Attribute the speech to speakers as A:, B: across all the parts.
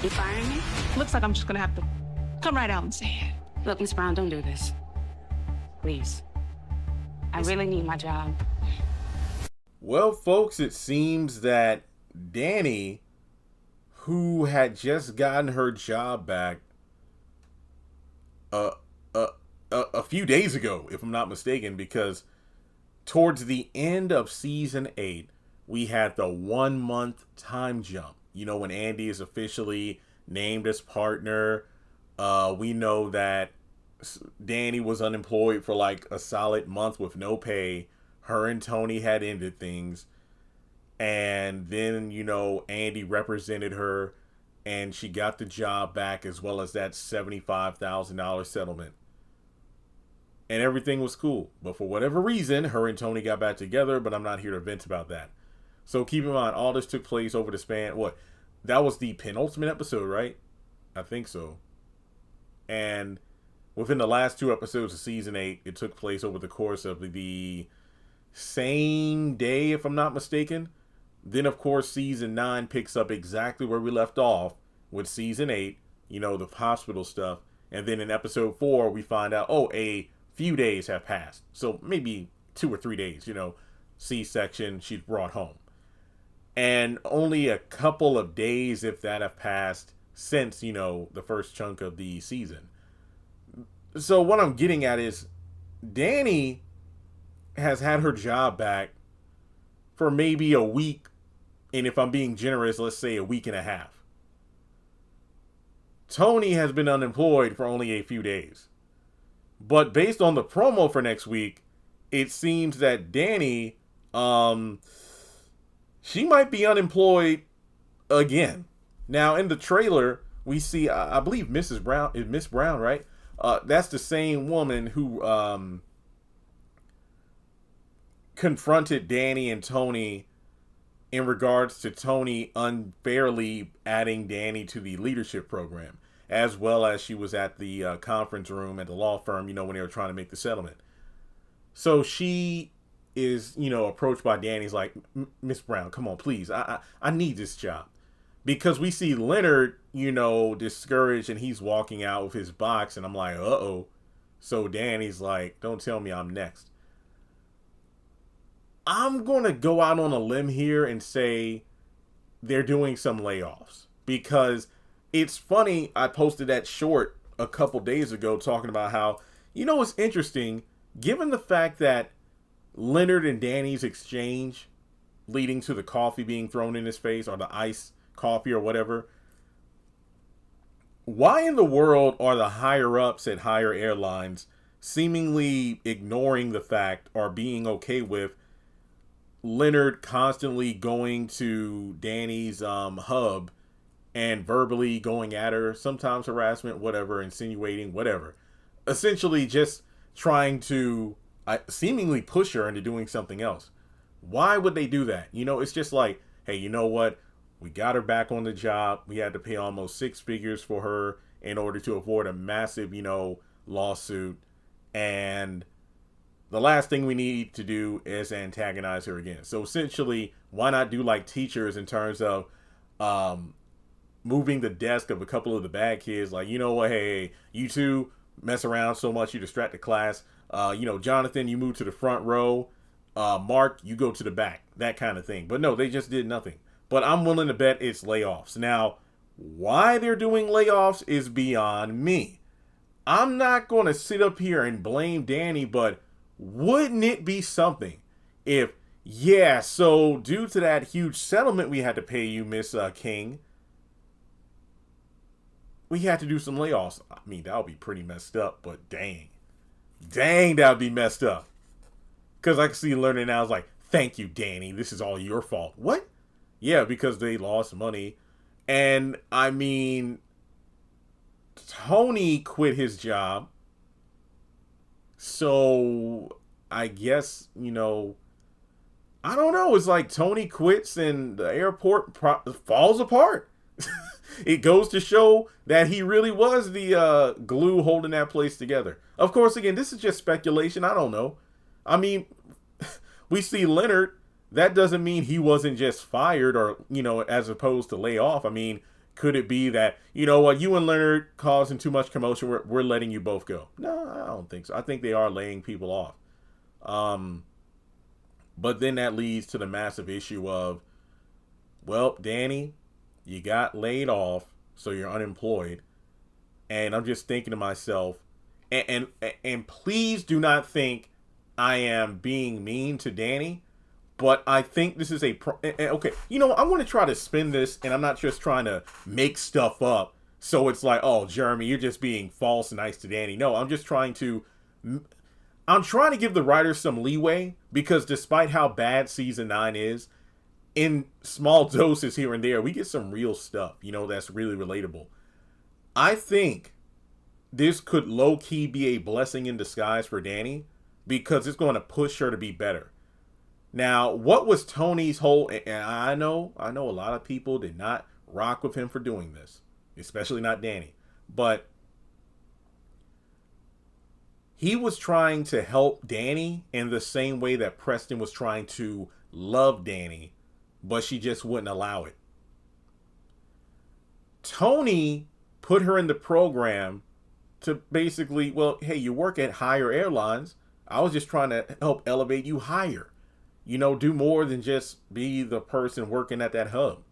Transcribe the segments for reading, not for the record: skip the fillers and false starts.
A: You firing me?
B: Looks like I'm just gonna have to come right out and say it.
A: Look, Miss Brown, don't do this. Please. I really need my job.
C: Well, folks, it seems that Danni, who had just gotten her job back a few days ago, if I'm not mistaken, because towards the end of season 8, we had the 1 month time jump. You know, when Andy is officially named as partner, we know that Danni was unemployed for like a solid month with no pay. Her and Tony had ended things. And then, you know, Andy represented her and she got the job back, as well as that $75,000 settlement. And everything was cool. But for whatever reason, her and Tony got back together, but I'm not here to vent about that. So keep in mind, all this took place over the span, that was the penultimate episode, right? I think so. And within the last 2 episodes of season 8, it took place over the course of the same day, if I'm not mistaken. Then, of course, season 9 picks up exactly where we left off with season 8, you know, the hospital stuff. And then in episode 4, we find out, a few days have passed. So maybe 2 or 3 days, you know, C-section, she's brought home. And only a couple of days, if that, have passed since, you know, the first chunk of the season. So what I'm getting at is Danni has had her job back for maybe a week. And if I'm being generous, let's say a week and a half. Tony has been unemployed for only a few days. But based on the promo for next week, it seems that Danni, she might be unemployed again. Now, in the trailer, we see, I believe Mrs. Brown, is Miss Brown, right? That's the same woman who confronted Danni and Tony in regards to Tony unfairly adding Danni to the leadership program, as well as she was at the conference room at the law firm, you know, when they were trying to make the settlement. So she is, you know, approached by Danny's like, Miss Brown, come on, please. I need this job. Because we see Leonard, you know, discouraged, and he's walking out with his box, and I'm like, uh-oh. So Danny's like, don't tell me I'm next. I'm going to go out on a limb here and say they're doing some layoffs. Because it's funny, I posted that short a couple days ago talking about how, you know, it's interesting, given the fact that Leonard and Danny's exchange leading to the coffee being thrown in his face, or the ice coffee or whatever, why in the world are the higher ups at higher airlines seemingly ignoring the fact or being okay with Leonard constantly going to Danny's hub and verbally going at her, sometimes harassment, whatever, insinuating, whatever, essentially just trying to seemingly push her into doing something else? Why would they do that? You know, it's just like, hey, you know what? We got her back on the job. We had to pay almost 6 figures for her in order to avoid a massive, you know, lawsuit. And the last thing we need to do is antagonize her again. So essentially, why not do like teachers in terms of moving the desk of a couple of the bad kids? Like, you know what? Hey, you two mess around so much, you distract the class. You know, Jonathan, you move to the front row. Mark, you go to the back. That kind of thing. But no, they just did nothing. But I'm willing to bet it's layoffs. Now, why they're doing layoffs is beyond me. I'm not going to sit up here and blame Danny, but wouldn't it be something if, yeah, so due to that huge settlement we had to pay you, Miss King, we had to do some layoffs. I mean, that would be pretty messed up, but dang, that would be messed up. Because I can see Leonard now is like, thank you, Danny. This is all your fault. What? Yeah, because they lost money. And, I mean, Tony quit his job. So, I guess, you know, I don't know. It's like Tony quits and the airport falls apart. It goes to show that he really was the glue holding that place together. Of course, again, this is just speculation. I don't know. I mean, we see Leonard. That doesn't mean he wasn't just fired or, you know, as opposed to lay off. I mean, could it be that, you know what, you and Leonard causing too much commotion, we're letting you both go? No, I don't think so. I think they are laying people off. But then that leads to the massive issue of, well, Danny, you got laid off, so you're unemployed. And I'm just thinking to myself, and please do not think I am being mean to Danny, but I think this is okay. You know, I want to try to spin this, and I'm not just trying to make stuff up. So it's like, oh, Jeremy, you're just being false and nice to Danny. No, I'm trying to give the writers some leeway, because despite how bad season 9 is, in small doses here and there, we get some real stuff, you know, that's really relatable. I think this could low-key be a blessing in disguise for Danny, because it's going to push her to be better. Now, what was Tony's whole... And I know a lot of people did not rock with him for doing this, especially not Danny. But he was trying to help Danny in the same way that Preston was trying to love Danny, but she just wouldn't allow it. Tony put her in the program to basically, well, hey, you work at higher airlines. I was just trying to help elevate you higher. You know, do more than just be the person working at that hub.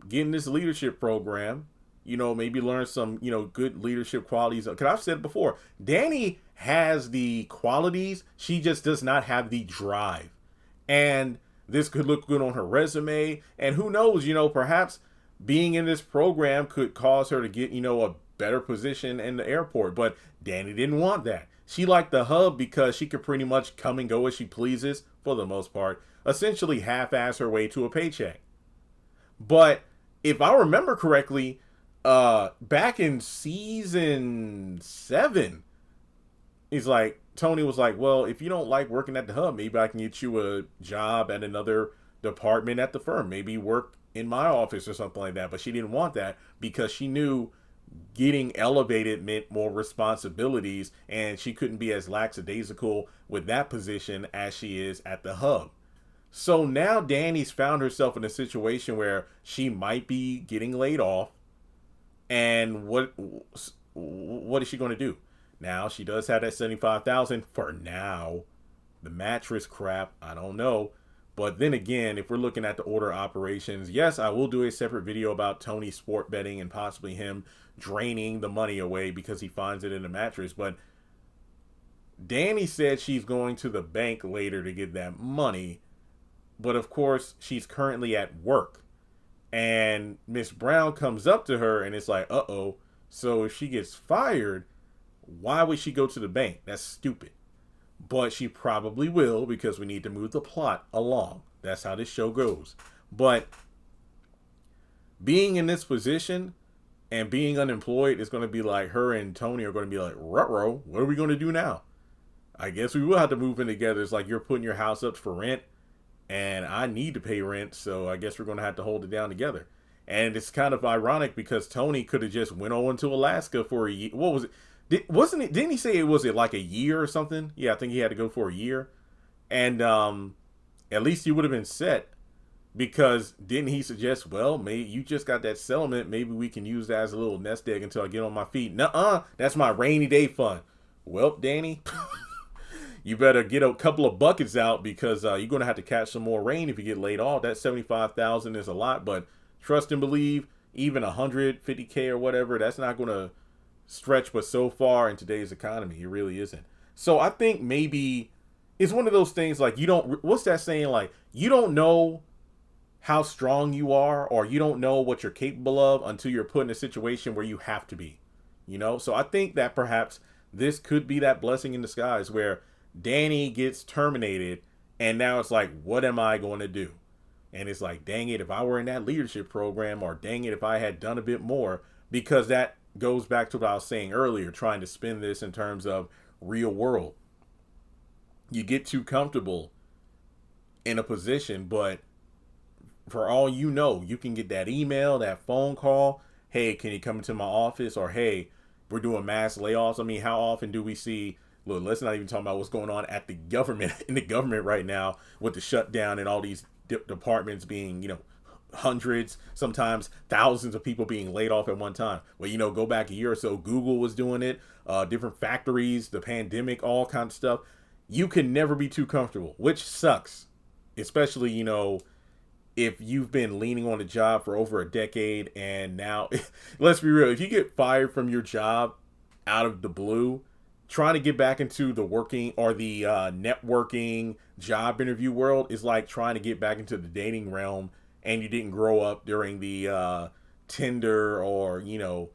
C: Get in this leadership program, you know, maybe learn some, you know, good leadership qualities. Because I've said before, Danny has the qualities. She just does not have the drive. And this could look good on her resume. And who knows, you know, perhaps being in this program could cause her to get, you know, a better position in the airport. But Danny didn't want that. She liked the hub because she could pretty much come and go as she pleases, for the most part, essentially half-ass her way to a paycheck. But if I remember correctly, back in season 7, Tony was like, well, if you don't like working at the hub, maybe I can get you a job at another department at the firm. Maybe work in my office or something like that. But she didn't want that, because she knew getting elevated meant more responsibilities, and she couldn't be as lackadaisical with that position as she is at the hub. So now Danny's found herself in a situation where she might be getting laid off. And what is she going to do? Now, she does have that $75,000 for now. The mattress crap, I don't know. But then again, if we're looking at the order operations, yes, I will do a separate video about Tony's sport betting and possibly him draining the money away because he finds it in the mattress. But Danny said she's going to the bank later to get that money. But of course, she's currently at work. And Miss Brown comes up to her and it's like, uh-oh. So if she gets fired, why would she go to the bank? That's stupid. But she probably will, because we need to move the plot along. That's how this show goes. But being in this position and being unemployed is going to be like, her and Tony are going to be like, ruh-roh, what are we going to do now? I guess we will have to move in together. It's like you're putting your house up for rent, and I need to pay rent, so I guess we're going to have to hold it down together. And it's kind of ironic, because Tony could have just went on to Alaska for a year. What was it? Didn't he say it was like a year or something? Yeah, I think he had to go for a year. And at least he would have been set, because didn't he suggest, well, maybe you just got that settlement, maybe we can use that as a little nest egg until I get on my feet. Nuh-uh, that's my rainy day fund. Well, Danny, you better get a couple of buckets out, because you're going to have to catch some more rain if you get laid off. That $75,000 is a lot, but trust and believe, even $150K or whatever, that's not going to stretch but so far in today's economy. It really isn't. So I think maybe it's one of those things like, what's that saying? Like, you don't know how strong you are, or you don't know what you're capable of until you're put in a situation where you have to be, you know? So I think that perhaps this could be that blessing in disguise where Danny gets terminated, and now it's like, what am I going to do? And it's like, dang it, if I were in that leadership program, or dang it, if I had done a bit more, because that goes back to what I was saying earlier, trying to spin this in terms of real world. You get too comfortable in a position, but for all you know, you can get that email, that phone call. Hey, can you come into my office? Or, hey, we're doing mass layoffs. I mean, how often do we see, look, let's not even talk about what's going on at the government, in the government right now with the shutdown and all these departments being, you know, hundreds, sometimes thousands of people being laid off at one time. Well, you know, go back a year or so, Google was doing it, different factories, the pandemic, all kinds of stuff. You can never be too comfortable, which sucks, especially, you know, if you've been leaning on a job for over a decade and now, let's be real, if you get fired from your job out of the blue, trying to get back into the working or the networking job interview world is like trying to get back into the dating realm and you didn't grow up during the Tinder or, you know,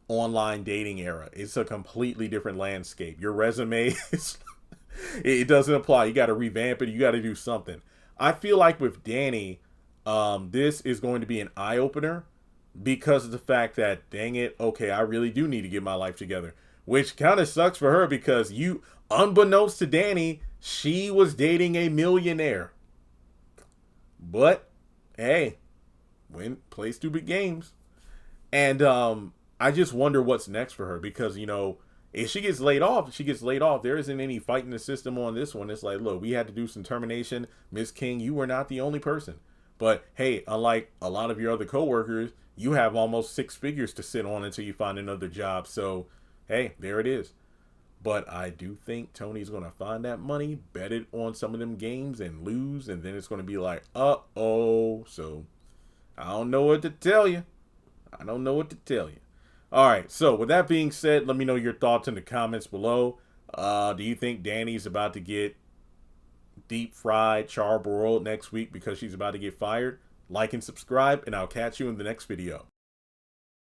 C: online dating era. It's a completely different landscape. Your resume is, it doesn't apply. You got to revamp it. You got to do something. I feel like with Danni, this is going to be an eye opener because of the fact that, dang it, okay, I really do need to get my life together. Which kind of sucks for her because you, unbeknownst to Danni, she was dating a millionaire. But, hey, play stupid games. And I just wonder what's next for her because, you know, if she gets laid off, she gets laid off. There isn't any fighting the system on this one. It's like, look, we had to do some termination. Miss King, you were not the only person. But, hey, unlike a lot of your other coworkers, you have almost 6 figures to sit on until you find another job. So, hey, there it is. But I do think Tony's going to find that money, bet it on some of them games and lose. And then it's going to be like, uh-oh. So I don't know what to tell you. All right. So with that being said, let me know your thoughts in the comments below. Do you think Danni's about to get deep fried, charbroiled next week because she's about to get fired? Like and subscribe, and I'll catch you in the next video.